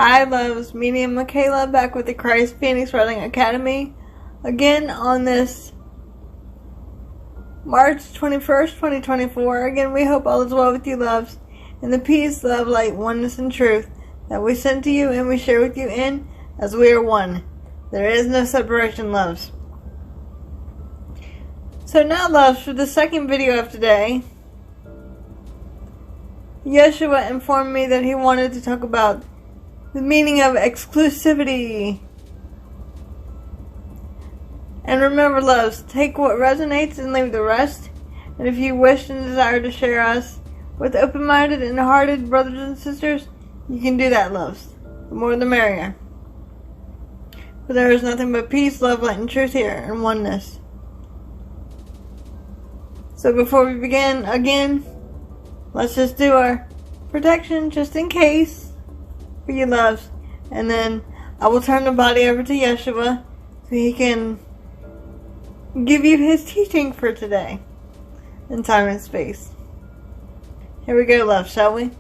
Hi loves, me and Michaela back with the Christ Phoenix Wrestling Academy again on this March 21st, 2024. Again, we hope all is well with you loves, and the peace, love, light, oneness, and truth that we send to you and we share with you in as we are one. There is no separation, loves. So now loves, for the second video of today, Yeshua informed me that he wanted to talk about the meaning of exclusivity. And remember loves, take what resonates and leave the rest. And if you wish and desire to share us with open-minded and hearted brothers and sisters, you can do that loves. The more the merrier. For there is nothing but peace, love, light, and truth here, and oneness. So before we begin, again, let's just do our protection just in case for you loves, and then I will turn the body over to Yeshua so he can give you his teaching for today in time and space. Here we go, love, shall we?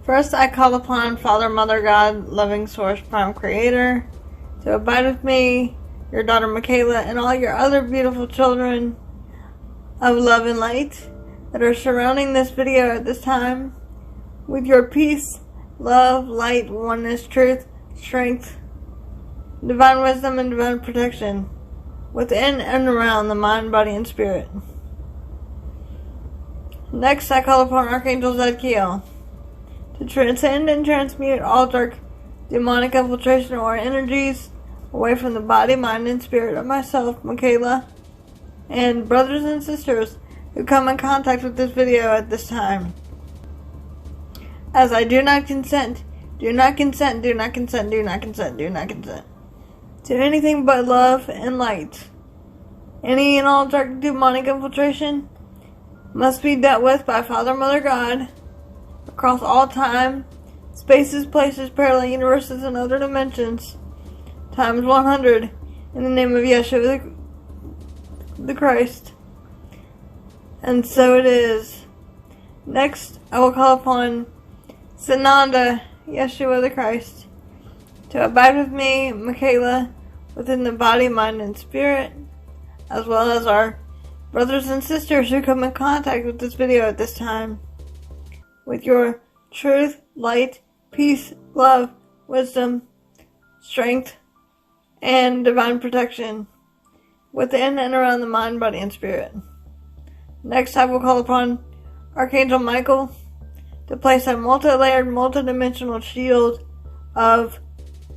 First, I call upon Father, Mother, God, loving Source, Prime Creator, to abide with me, your daughter Michaela, and all your other beautiful children of love and light that are surrounding this video at this time with your peace, love, light, oneness, truth, strength, divine wisdom, and divine protection within and around the mind, body, and spirit. Next, I call upon Archangel Zadkiel to transcend and transmute all dark demonic infiltration or energies away from the body, mind, and spirit of myself, Michaela, and brothers and sisters who come in contact with this video at this time. As I do not consent to anything but love and light. Any and all dark demonic infiltration must be dealt with by Father, Mother, God across all time, spaces, places, parallel universes, and other dimensions, times 100, in the name of Yeshua the Christ. And so it is. Next, I will call upon Sananda, Yeshua the Christ, to abide with me, Michaela, within the body, mind, and spirit, as well as our brothers and sisters who come in contact with this video at this time, with your truth, light, peace, love, wisdom, strength, and divine protection within and around the mind, body, and spirit. Next, I will call upon Archangel Michael to place a multi-layered, multi-dimensional shield of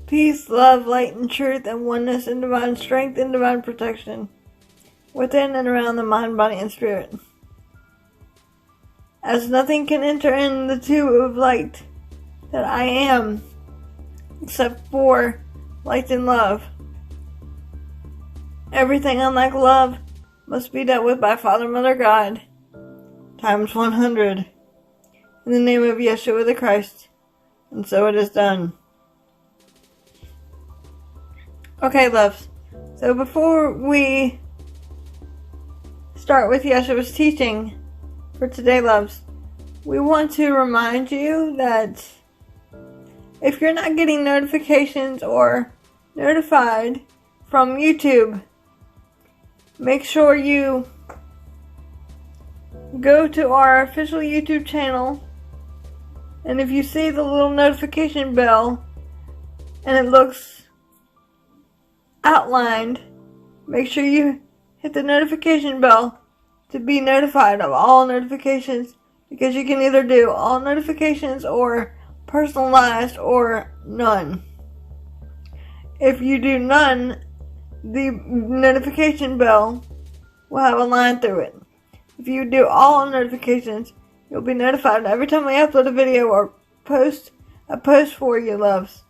peace, love, light, and truth, and oneness, and divine strength, and divine protection within and around the mind, body, and spirit. As nothing can enter in the tube of light that I am, except for light and love. Everything unlike love must be dealt with by Father, Mother, God, times 100. In the name of Yeshua the Christ. And so it is done. Okay, loves. So before we start with Yeshua's teaching for today, loves, we want to remind you that if you're not getting notifications or notified from YouTube, make sure you go to our official YouTube channel. And if you see the little notification bell and it looks outlined, make sure you hit the notification bell to be notified of all notifications, because you can either do all notifications or personalized or none. If you do none, the notification bell will have a line through it. If you do all notifications, you'll be notified every time we upload a video or post a post for you, loves.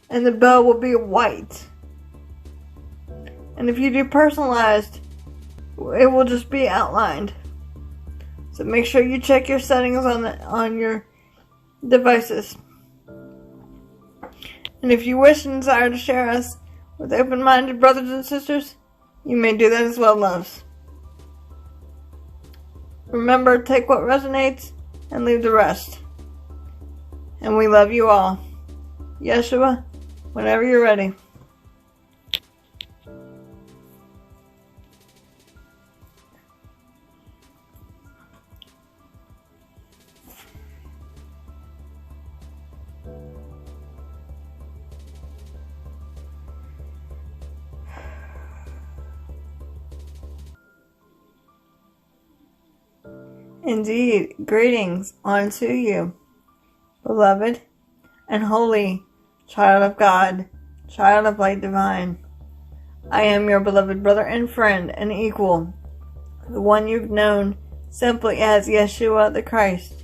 And the bell will be white. And if you do personalized, it will just be outlined. So make sure you check your settings on your devices. And if you wish and desire to share us with open-minded brothers and sisters, you may do that as well, loves. Remember, take what resonates and leave the rest. and we love you all. Yeshua, whenever you're ready. Indeed, greetings unto you, beloved and holy child of God, child of light divine. I am your beloved brother and friend and equal, the one you've known simply as Yeshua the Christ.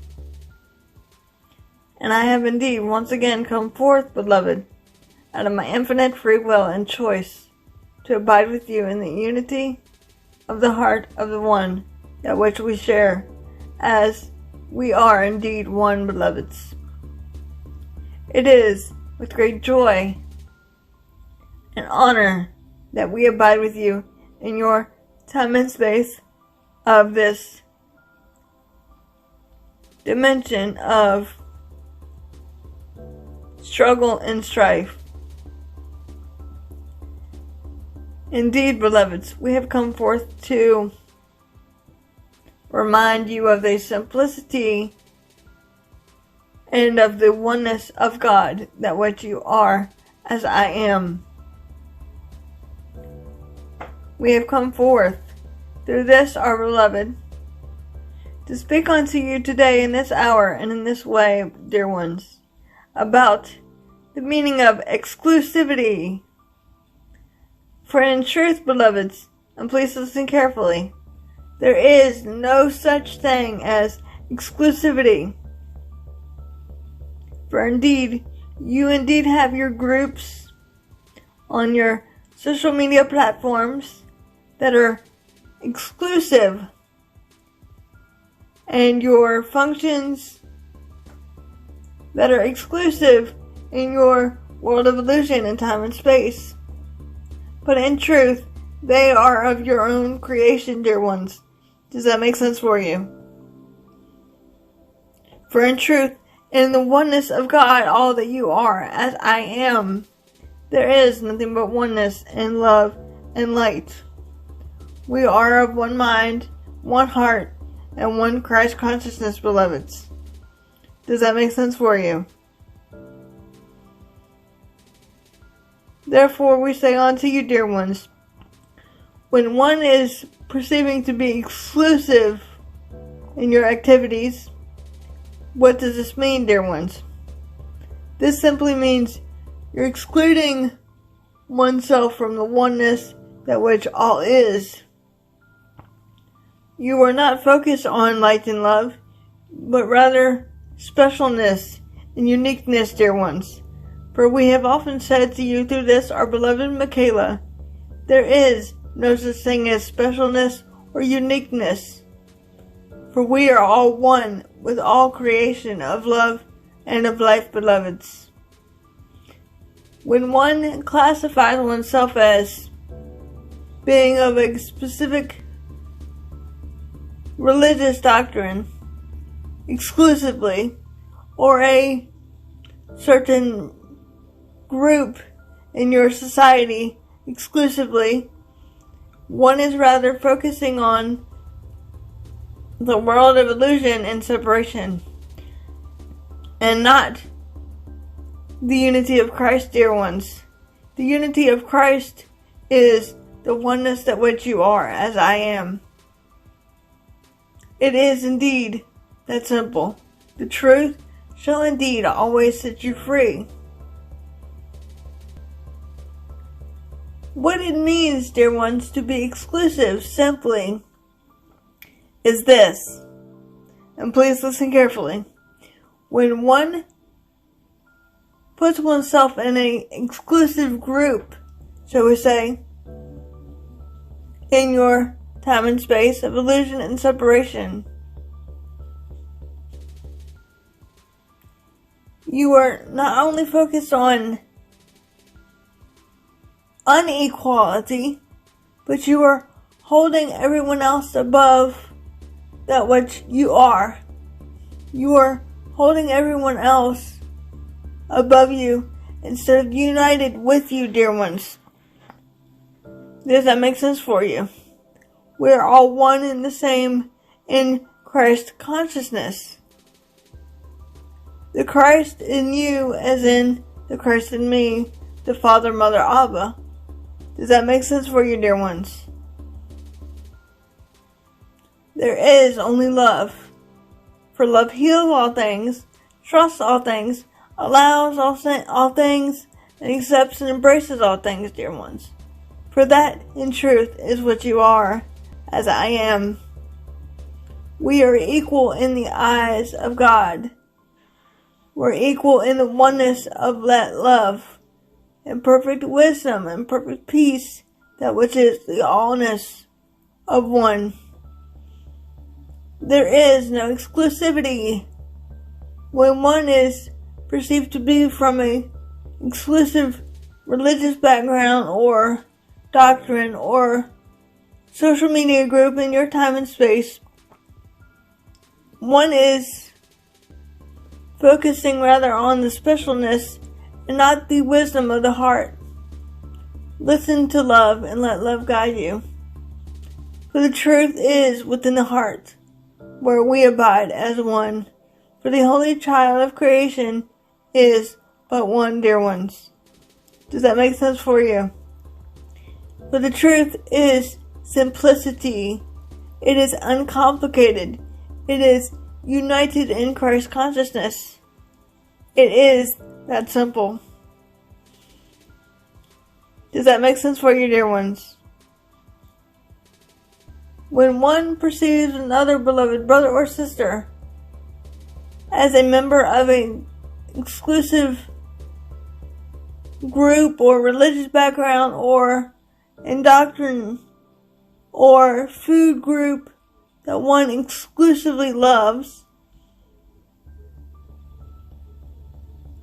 And I have indeed once again come forth, beloved, out of my infinite free will and choice, to abide with you in the unity of the heart of the one that which we share, as we are indeed one, beloveds. It is with great joy and honor that we abide with you in your time and space of this dimension of struggle and strife. Indeed, beloveds, we have come forth to remind you of the simplicity and of the oneness of God, that which you are as I am. We have come forth through this, our beloved, to speak unto you today in this hour and in this way, dear ones, about the meaning of exclusivity. For in truth, beloveds, and please listen carefully, there is no such thing as exclusivity. For indeed, you indeed have your groups on your social media platforms that are exclusive, and your functions that are exclusive in your world of illusion and time and space. But in truth, they are of your own creation, dear ones. Does that make sense for you? For in truth, in the oneness of God, all that you are, as I am, there is nothing but oneness and love and light. We are of one mind, one heart, and one Christ consciousness, beloveds. Does that make sense for you? Therefore, we say unto you, dear ones, when one is perceiving to be exclusive in your activities, what does this mean, dear ones? This simply means you're excluding oneself from the oneness that which all is. You are not focused on light and love, but rather specialness and uniqueness, dear ones. For we have often said to you through this, our beloved Michaela, there is no such thing as specialness or uniqueness. For we are all one with all creation of love and of life, beloveds. When one classifies oneself as being of a specific religious doctrine exclusively, or a certain group in your society exclusively, one is rather focusing on the world of illusion and separation, and not the unity of Christ, dear ones. The unity of Christ is the oneness that which you are, as I am. It is indeed that simple. The truth shall indeed always set you free. What it means, dear ones, to be exclusive simply is this, and please listen carefully. When one puts oneself in an exclusive group, shall we say, in your time and space of illusion and separation, you are not only focused on unequality, but you are holding everyone else above that which you are. You are holding everyone else above you instead of united with you, dear ones. Does that make sense for you? We are all one and the same in Christ consciousness. The Christ in you as in the Christ in me, the Father, Mother, Abba. Does that make sense for you, dear ones? There is only love. For love heals all things, trusts all things, allows all things, and accepts and embraces all things, dear ones. For that, in truth, is what you are, as I am. We are equal in the eyes of God. We're equal in the oneness of that love, and perfect wisdom and perfect peace, that which is the allness of one. There is no exclusivity. When one is perceived to be from an exclusive religious background or doctrine or social media group in your time and space, one is focusing rather on the specialness and not the wisdom of the heart. Listen to love and let love guide you. For the truth is within the heart, where we abide as one. For the holy child of creation is but one, dear ones. Does that make sense for you? For the truth is simplicity. It is uncomplicated. It is united in Christ consciousness. It is that simple. Does that make sense for you, dear ones? When one perceives another beloved brother or sister as a member of an exclusive group or religious background or in doctrine or food group that one exclusively loves,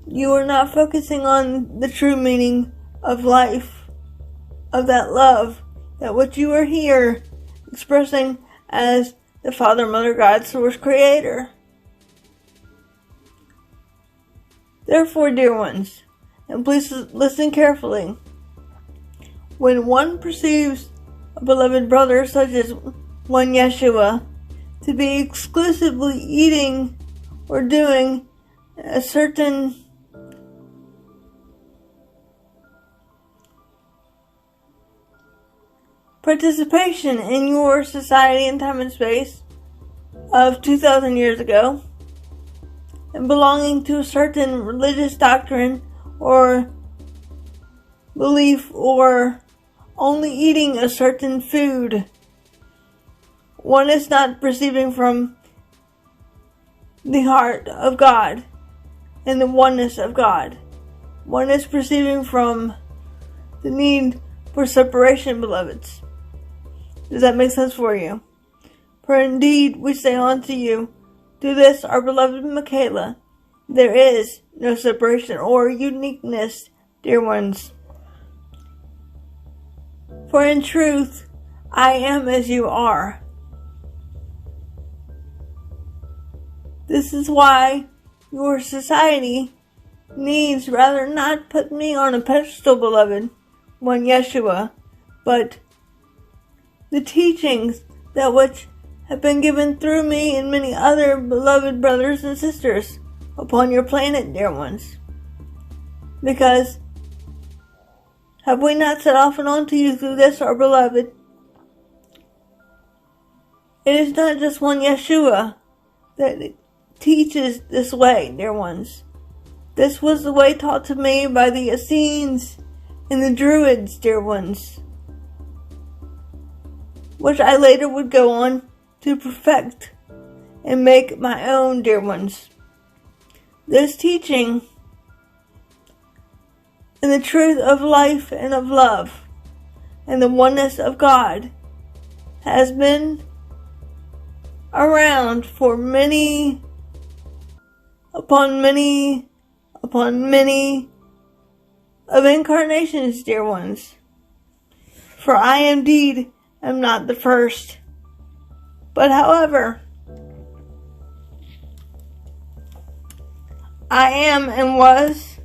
you are not focusing on the true meaning of life, of that love, that what you are here expressing as the Father, Mother, God, Source, Creator. Therefore, dear ones, and please listen carefully, when one perceives a beloved brother such as one Yeshua to be exclusively eating or doing a certain participation in your society in time and space of 2,000 years ago, and belonging to a certain religious doctrine or belief, or only eating a certain food, one is not perceiving from the heart of God and the oneness of God. One is perceiving from the need for separation, beloveds. Does that make sense for you? For indeed we say unto you, through this our beloved Michaela, there is no separation or uniqueness, dear ones. For in truth, I am as you are. This is why your society needs rather not put me on a pedestal, beloved, one Yeshua, but the teachings that which have been given through me and many other beloved brothers and sisters upon your planet, dear ones. Because have we not said often unto you through this, our beloved, it is not just one Yeshua that teaches this way, dear ones. This was the way taught to me by the Essenes and the Druids, dear ones, which I later would go on to perfect and make my own, dear ones. This teaching and the truth of life and of love and the oneness of God has been around for many upon many of incarnations, dear ones. For I indeed am not the first, but however, I am and was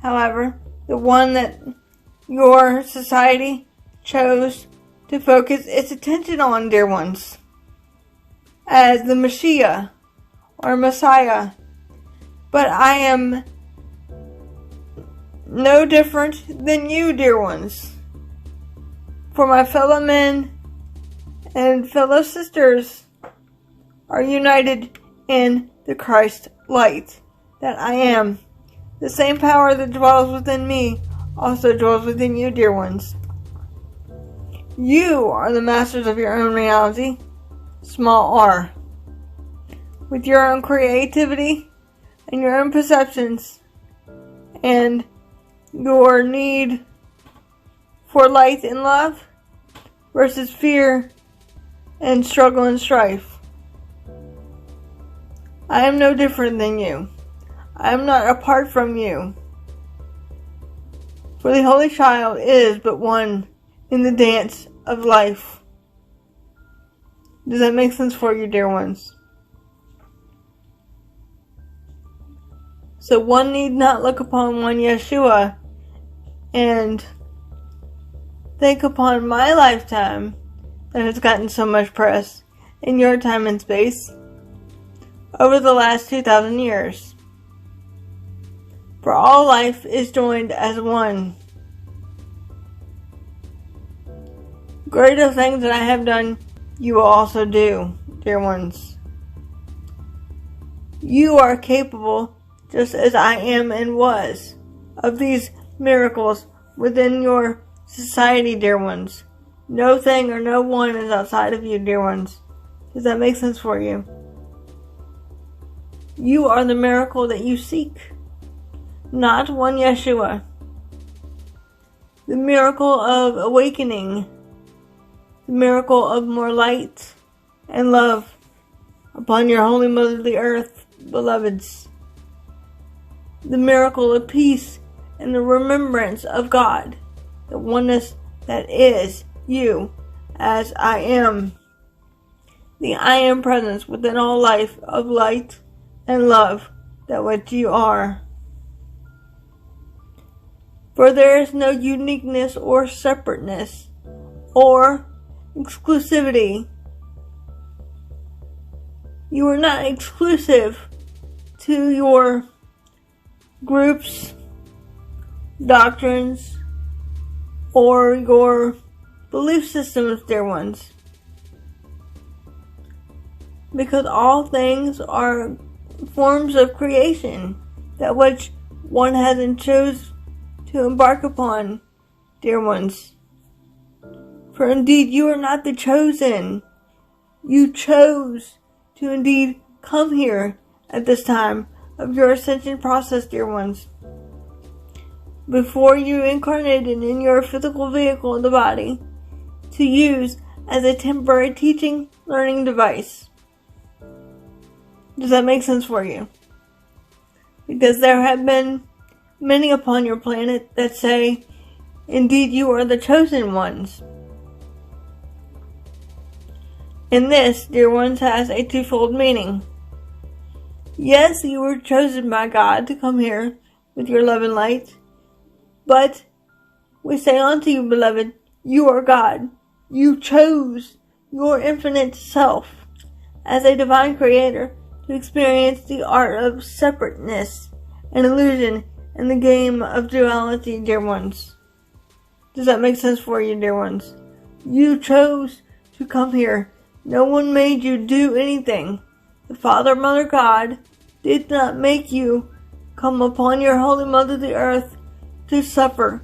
however, the one that your society chose to focus its attention on, dear ones, as the Messiah or Messiah. But I am no different than you, dear ones. For my fellow men and fellow sisters are united in the Christ light that I am. The same power that dwells within me also dwells within you, dear ones. You are the masters of your own reality, small r. With your own creativity and your own perceptions and your need for light and love versus fear and struggle and strife. I am no different than you. I am not apart from you. For the Holy Child is but one in the dance of life. Does that make sense for you, dear ones? So one need not look upon one Yeshua and think upon my lifetime that has gotten so much press in your time and space over the last 2,000 years. For all life is joined as one. Greater things that I have done, you will also do, dear ones. You are capable, just as I am and was, of these miracles within your society, dear ones. No thing or no one is outside of you, dear ones. Does that make sense for you? You are the miracle that you seek, not one Yeshua. The miracle of awakening, the miracle of more light and love upon your holy mother the earth, beloveds. The miracle of peace and the remembrance of God, the oneness that is you, as I am. The I am presence within all life of light and love, that what you are. For there is no uniqueness or separateness or exclusivity. You are not exclusive to your groups, doctrines, or your belief systems, dear ones. Because all things are forms of creation, that which one hasn't chose to embark upon, dear ones. For indeed you are not the chosen. You chose to indeed come here at this time of your ascension process, dear ones. Before you incarnated in your physical vehicle in the body, to use as a temporary teaching, learning device. Does that make sense for you? Because there have been many upon your planet that say, indeed you are the chosen ones. And this, dear ones, has a twofold meaning. Yes, you were chosen by God to come here with your love and light. But we say unto you, beloved, you are God. You chose your infinite self as a divine creator to experience the art of separateness and illusion in the game of duality, dear ones. Does that make sense for you, dear ones? You chose to come here. No one made you do anything. The Father, Mother, God did not make you come upon your holy mother, the earth, to suffer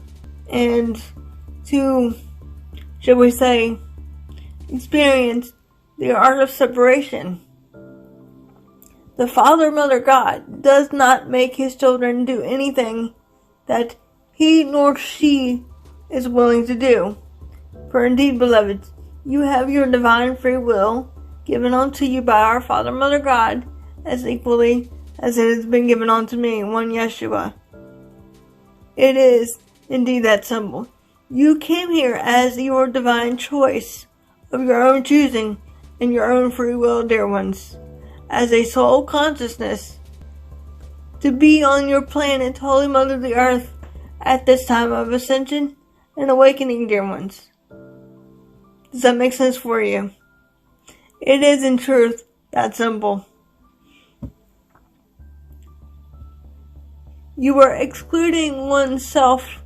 and to, shall we say, experience the art of separation. The Father, Mother, God does not make his children do anything that he nor she is willing to do. For indeed, beloved, you have your divine free will given unto you by our Father, Mother, God, as equally as it has been given unto me, one Yeshua. It is indeed that simple. You came here as your divine choice of your own choosing and your own free will, dear ones, as a soul consciousness to be on your planet, Holy Mother of the Earth, at this time of ascension and awakening, dear ones. Does that make sense for you? It is in truth that simple. You are excluding oneself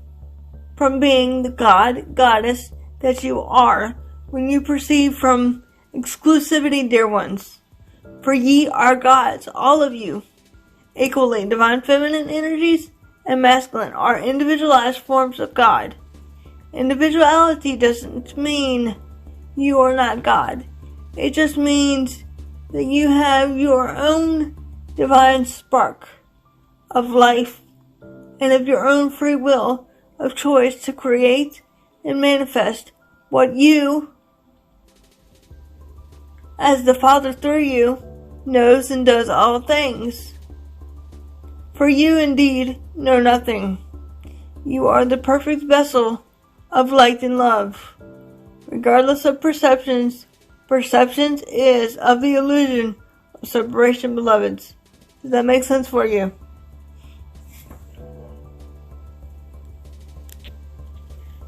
from being the God, goddess that you are when you perceive from exclusivity, dear ones. For ye are gods, all of you, equally. Divine feminine energies and masculine are individualized forms of God. Individuality doesn't mean you are not God. It just means that you have your own divine spark of life and of your own free will of choice to create and manifest what you, as the Father through you, knows and does all things. For you indeed know nothing. You are the perfect vessel of light and love. Regardless of perceptions, perceptions is of the illusion of separation, beloveds. Does that make sense for you?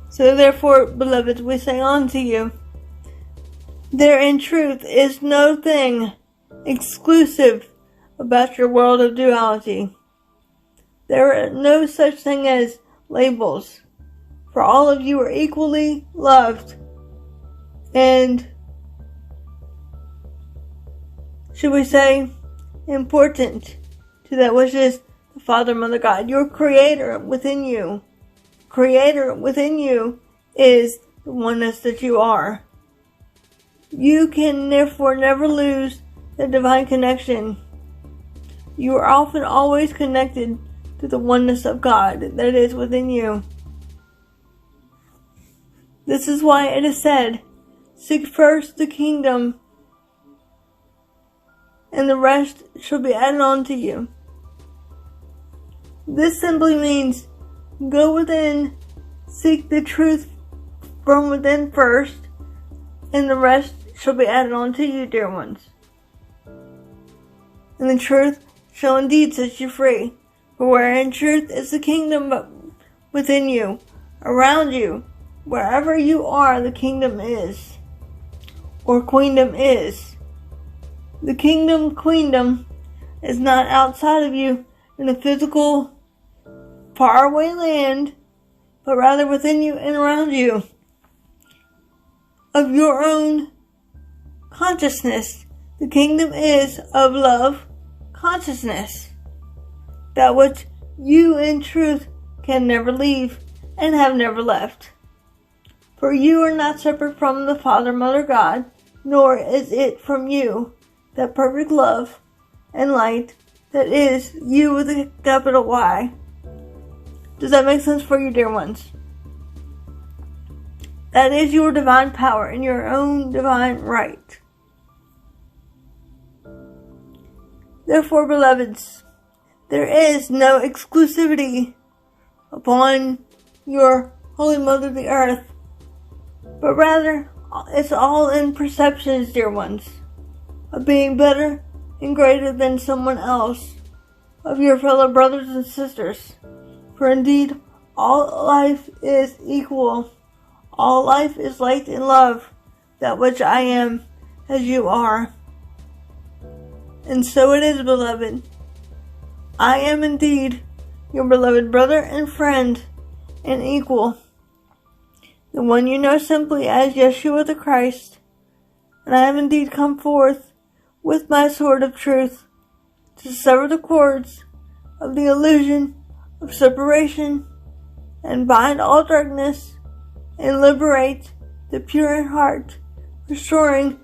So therefore, beloveds, we say unto you, there in truth is no thing exclusive about your world of duality. There are no such thing as labels, for all of you are equally loved and, should we say, important to that which is the Father, Mother, God, your Creator within you. Creator within you is the oneness that you are. You can therefore never lose the divine connection. You are often always connected to the oneness of God that is within you. This is why it is said, seek first the kingdom, and the rest shall be added on to you. This simply means go within, seek the truth from within first, and the rest shall be added on to you, dear ones. And the truth shall indeed set you free. For wherein truth is the kingdom within you, around you, wherever you are, the kingdom is, or queendom is. The queendom is not outside of you in a physical, faraway land, but rather within you and around you, of your own consciousness. The kingdom is of love consciousness, that which you in truth can never leave and have never left. For you are not separate from the Father, Mother, God, nor is it from you that perfect love and light that is you with a capital Y. Does that make sense for you, dear ones? That is your divine power in your own divine right. Therefore, beloveds, there is no exclusivity upon your Holy Mother the Earth, but rather it's all in perceptions, dear ones, of being better and greater than someone else, of your fellow brothers and sisters. For indeed, all life is equal. All life is light and love, that which I am as you are. And so it is, beloved. I am indeed your beloved brother and friend and equal, the one you know simply as Yeshua the Christ. And I have indeed come forth with my sword of truth to sever the cords of the illusion of separation and bind all darkness and liberate the pure in heart, restoring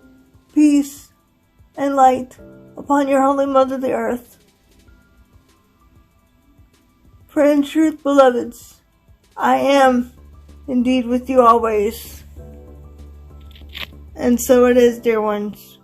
peace and light upon your Holy Mother the Earth. For in truth, beloveds, I am indeed with you always. And so it is, dear ones.